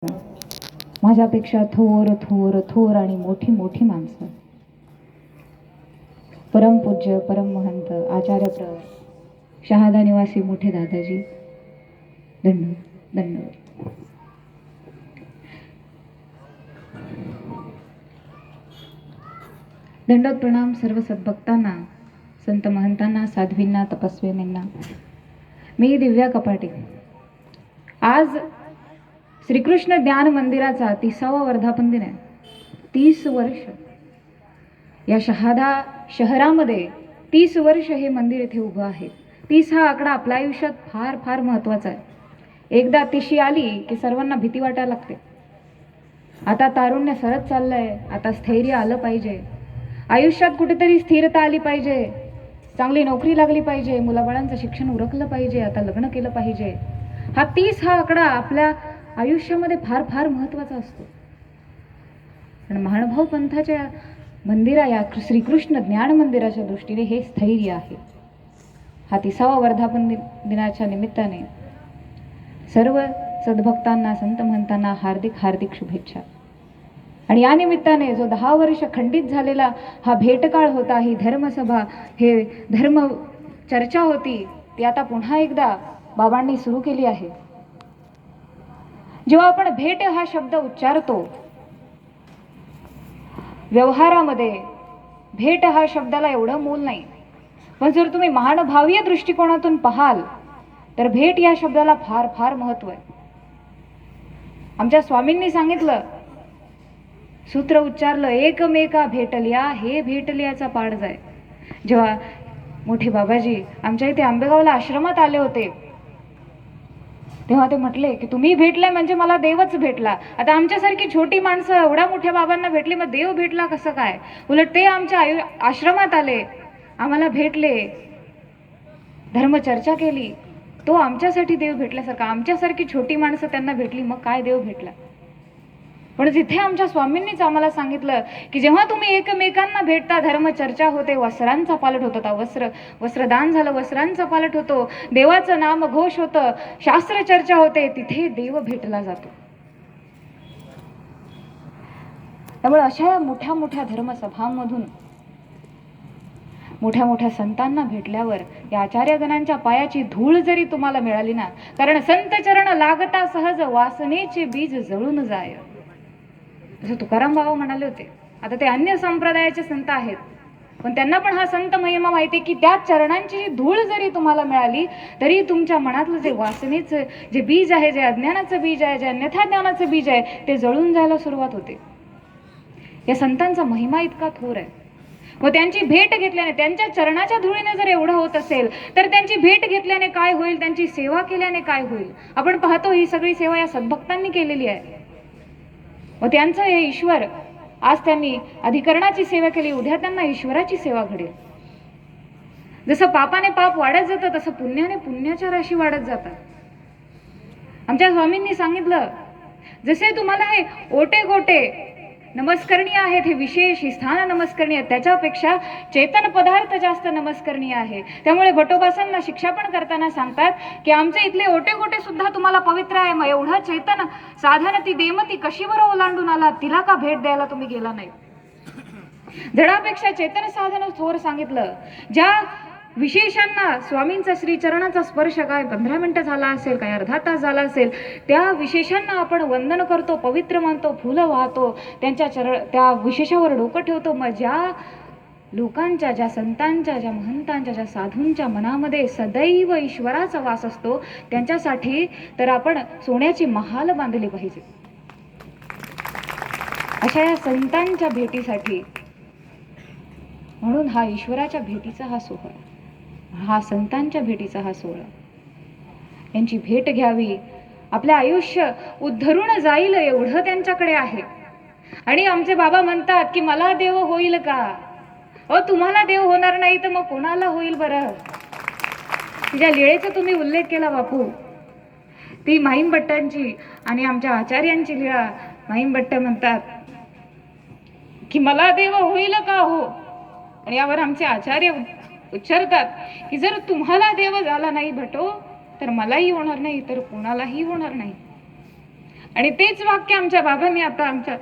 माझ्यापेक्षा थोर थोर थोर आणि मोठी मोठी माणसं, परमपूज्य परममहंत आचार्य प्र शहादा निवासी मोठे दादाजी, दंडवत दंडवत. दंडवत प्रणाम सर्व सद्भक्तांना, संत महंतांना, साध्वींना, तपस्विनींना. मी दिव्या कपाटे. आज श्रीकृष्ण ज्ञान मंदिराचा 30वा वर्धापन दिन आहे. 30 वर्ष या शहादा शहरामध्ये 30 वर्ष हे मंदिर इथे उभं आहे. 30 हा आकडा आपल्या आयुष्यात फार फार महत्वाचा आहे. एकदा 30शी आली की सर्वांना भीती वाटायला लागते. आता तारुण्य सरत चाललंय, आता स्थैर्य आलं पाहिजे, आयुष्यात कुठेतरी स्थिरता आली पाहिजे, चांगली नोकरी लागली पाहिजे, मुलाबाळांचं शिक्षण उरकलं पाहिजे, आता लग्न केलं पाहिजे. हा 30 हा आकडा आपल्या आयुष्यामध्ये फार फार महत्वाचा असतो. पण महानुभाव पंथाच्या मंदिरा या श्रीकृष्ण ज्ञान मंदिराच्या दृष्टीने हे स्थैर्य आहे. हा 30वा वर्धापन दिनाच्या निमित्ताने सर्व सद्भक्तांना, संत महंतांना हार्दिक हार्दिक शुभेच्छा. आणि या निमित्ताने जो 10 वर्ष खंडित झालेला हा भेटकाळ होता, ही धर्मसभा, हे धर्म चर्चा होती, ती आता पुन्हा एकदा बाबांनी सुरू केली आहे. जेव्हा आपण भेट हा शब्द उच्चारतो, व्यवहारामध्ये भेट हा शब्दाला एवढं मूल नाही, पण जर तुम्ही महानुभावीय दृष्टिकोनातून पाहाल तर भेट या शब्दाला फार फार महत्व आहे. आमच्या स्वामींनी सांगितलं, सूत्र उच्चारलं, एकमेका भेटल्या हे भेटल्याचा पाड जाय. जेव्हा मोठे बाबाजी आमच्या इथे आंबेगावला आश्रमात आले होते, तेव्हा ते म्हटले की तुम्ही भेटलाय म्हणजे मला देवच भेटला. आता आमच्यासारखी छोटी माणसं एवढ्या मोठ्या बाबांना भेटली, मग देव भेटला कसं काय? उलट ते आमच्या आश्रमात आले, आम्हाला भेटले, धर्मचर्चा केली, तो आमच्यासाठी देव भेटल्यासारखा. आमच्यासारखी छोटी माणसं त्यांना भेटली, मग काय देव भेटला? पण जिथे आमच्या स्वामींनीच आम्हाला सांगितलं की जेव्हा तुम्ही एकमेकांना भेटता, धर्मचर्चा होते, वस्त्रांचा पालट होता, वस्त्रदान झालं, वस्त्रांचा पालट होतो, देवाचं नाम घोष होतं, शास्त्र चर्चा होते, तिथे देव भेटला जातो. त्यामुळे अशा मोठ्या मोठ्या धर्मसभांमधून मोठ्या मोठ्या संतांना भेटल्यावर या आचार्यगणांच्या पायाची धूळ जरी तुम्हाला मिळाली ना, कारण संत चरण लागता सहज वासनेचे बीज जळून जाय, जसं तुकाराम बाबा म्हणाले होते. आता ते अन्य संप्रदायाचे संत आहेत, पण त्यांना पण हा संत महिमा माहिती की त्या चरणांची धूळ जरी तुम्हाला मिळाली तरी तुमच्या मनातलं जे वासनेचं जे बीज आहे, जे अज्ञानाचं बीज आहे, जे अन्यथा ज्ञानाचं बीज आहे, ते जळून जायला सुरुवात होते. या संतांचा महिमा इतका थोर आहे. व त्यांची भेट घेतल्याने, त्यांच्या चरणाच्या धुळीने जर एवढं होत असेल तर त्यांची भेट घेतल्याने काय होईल, त्यांची सेवा केल्याने काय होईल? आपण पाहतो ही सगळी सेवा या सद्भक्तांनी केलेली आहे. व त्यांचं हे ईश्वर, आज त्यांनी अधिकरणाची सेवा केली, उद्या त्यांना ईश्वराची सेवा घडेल. जसं पापाने पाप वाढत जातं, तसं पुण्याने पुण्याच्या राशी वाढत जातात. आमच्या स्वामींनी सांगितलं, जसे तुम्हाला हे ओटे गोटे नमस्करणीय आहेत, हे विशेष ही स्थान नमस्करणीय, त्याच्यापेक्षा चेतन पदार्थ जास्त नमस्करणीय आहे. त्यामुळे भटोबासांना शिक्षा पण करताना सांगतात की आमचे इथले ओटे गोटे सुद्धा तुम्हाला पवित्र आहे, मग एवढा चेतन साधन ती देमती कशी बरं ओलांडून आला, तिला का भेट द्यायला तुम्ही गेला नाही? जडापेक्षा चेतन साधन थोर सांगितलं. ज्या विशेषांना स्वामींचा श्रीचरणाचा स्पर्श काय 15 मिनिटं झाला असेल, काय अर्धा तास झाला असेल, त्या विशेषांना आपण वंदन करतो, पवित्र मानतो, फुलं वाहतो, त्या विशेषावर डोकं ठेवतो. मग ज्या लोकांच्या, ज्या संतांच्या, ज्या महंतांच्या, ज्या साधूंच्या मनामध्ये सदैव ईश्वराचा वास असतो, त्यांच्यासाठी तर आपण सोन्याची महाल बांधली पाहिजे. अशा या संतांच्या भेटीसाठी, म्हणून हा ईश्वराच्या भेटीचा हा सोहळा, हा संतांच्या भेटीचा हा सोहळा, यांची भेट घ्यावी, आपले आयुष्य उद्धरून जाईल एवढं त्यांच्याकडे आहे. आणि आमचे बाबा म्हणतात की मला देव होईल का? तुम्हाला देव होणार नाही तर मग कोणाला होईल बरं? तिच्या लीळेचा तुम्ही उल्लेख केला बापू, ती माहीम भट्टांची आणि आमच्या आचार्यांची लीळा. माहीम भट्ट म्हणतात की मला देव होईल का हो? आणि यावर आमचे आचार्य उच्चारतात की जर तुम्हाला देव झाला नाही भटो तर मलाही होणार नाही, तर कोणालाही होणार नाही. आणि तेच वाक्य आमच्या बाबांनी आता आमच्या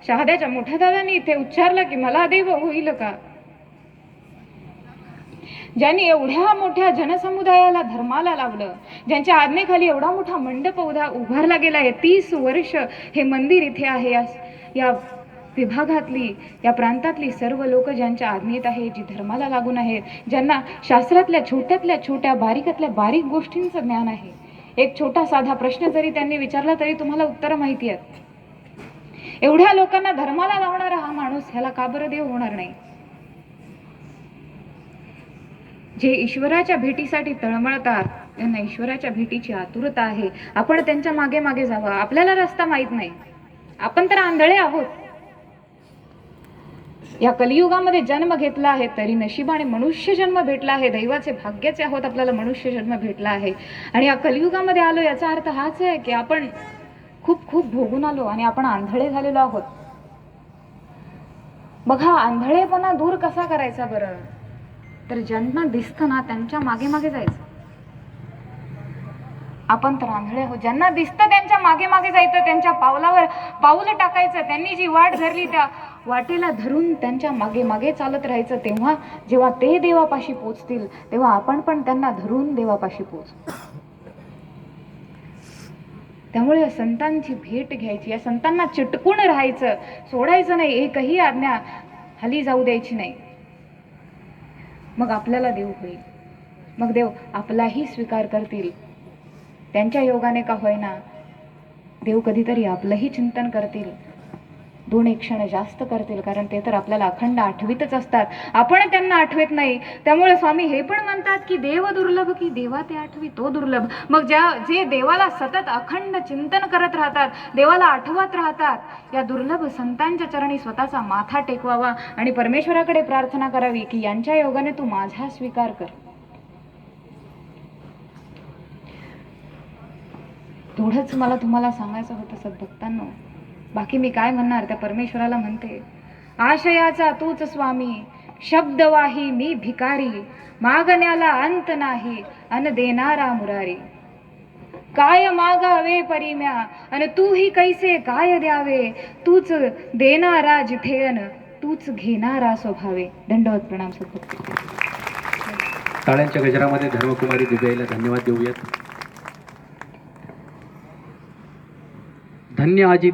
शहाद्याच्या मोठ्या दादांनी इथे उच्चारलं की मला देव होईल का. ज्यांनी एवढ्या मोठ्या जनसमुदायाला धर्माला लावलं, ज्यांच्या आज्ञेखाली एवढा मोठा मंडप उभारला गेला आहे, 30 वर्ष हे मंदिर इथे आहे, या विभागातली या प्रांतातली सर्व लोक ज्यांच्या आज्ञेत आहे, जी धर्माला लागून आहेत, ज्यांना शास्त्रातल्या छोट्यातल्या छोट्या बारीकातल्या बारीक गोष्टींचं ज्ञान आहे. एक छोटा साधा प्रश्न जरी त्यांनी विचारला तरी तुम्हाला उत्तर माहिती आहेत. एवढ्या लोकांना धर्माला लावणारा हा माणूस ह्याला का बरं देव होणार नाही. जे ईश्वराच्या भेटीसाठी तळमळतात, त्यांना ईश्वराच्या भेटीची आतुरता आहे. आपण त्यांच्या मागे मागे जावं. आपल्याला रस्ता माहित नाही, आपण तर आंधळे आहोत. या कलियुगामध्ये जन्म घेतला आहे तरी नशिबाने मनुष्य जन्म भेटला आहे. दैवाचे भाग्याचे आहोत, आपल्याला मनुष्य जन्म भेटला आहे. आणि या कलियुगामध्ये आलो याचा अर्थ हाच आहे की आपण खूप खूप भोगून आलो आणि आपण आंधळे झालेलो आहोत. बघा, आंधळेपणा दूर कसा करायचा बरं, तर ज्यांना दिसतं ना त्यांच्या मागे मागे जायचं. आपण तर आंधळे आहोत. ज्यांना दिसतं त्यांच्या मागे मागे जायचं, त्यांच्या पावलावर पाऊल टाकायचं. त्यांनी जी वाट धरली त्या वाटेला धरून त्यांच्या मागे मागे चालत राहायचं. तेव्हा जेव्हा ते देवापाशी पोचतील तेव्हा आपण पण त्यांना धरून देवापाशी पोचू. त्यामुळे संतांची भेट घ्यायची, या संतांना चिटकून राहायचं, सोडायचं नाही, एकही आज्ञा खाली जाऊ द्यायची नाही. मग आपल्याला देव होईल, मग देव आपलाही स्वीकार करतील. त्यांच्या योगाने का होईना देव कधीतरी आपलंही चिंतन करतील, 2-1 क्षण जास्त करतील, कारण ते तर आपल्याला अखंड आठवीतच असतात, आपण त्यांना आठवत नाही. त्यामुळे स्वामी हे पण म्हणतात की देव दुर्लभ की देवा ते आठवी तो दुर्लभ. मग जे देवाला सतत अखंड चिंतन करत राहतात, देवाला आठवत राहतात, या दुर्लभ संतांच्या चरणी स्वतःचा माथा टेकवावा आणि परमेश्वराकडे प्रार्थना करावी की यांच्या योगाने तू माझा स्वीकार कर. एवढंच मला तुम्हाला सांगायचं होतं सद्भक्तांनो. बाकी मी काय म्हणणार, त्या परमेश्वराला म्हणते, आशयाचा तूच स्वामी, शब्दवाही मी भिकारी, मागण्याला अंत नाही अन देणारा मुरारी. काय मागावे परिम्या अन तूही कैसे काय द्यावे, तूच देणारा जिथे अन तूच घेणारा स्वभावे. दंडवत प्रणाम सद्भक्त. टाळ्यांच्या गजरामध्ये धर्मकुमारी दिव्याईला धन्यवाद देऊयात. धन्य आजी.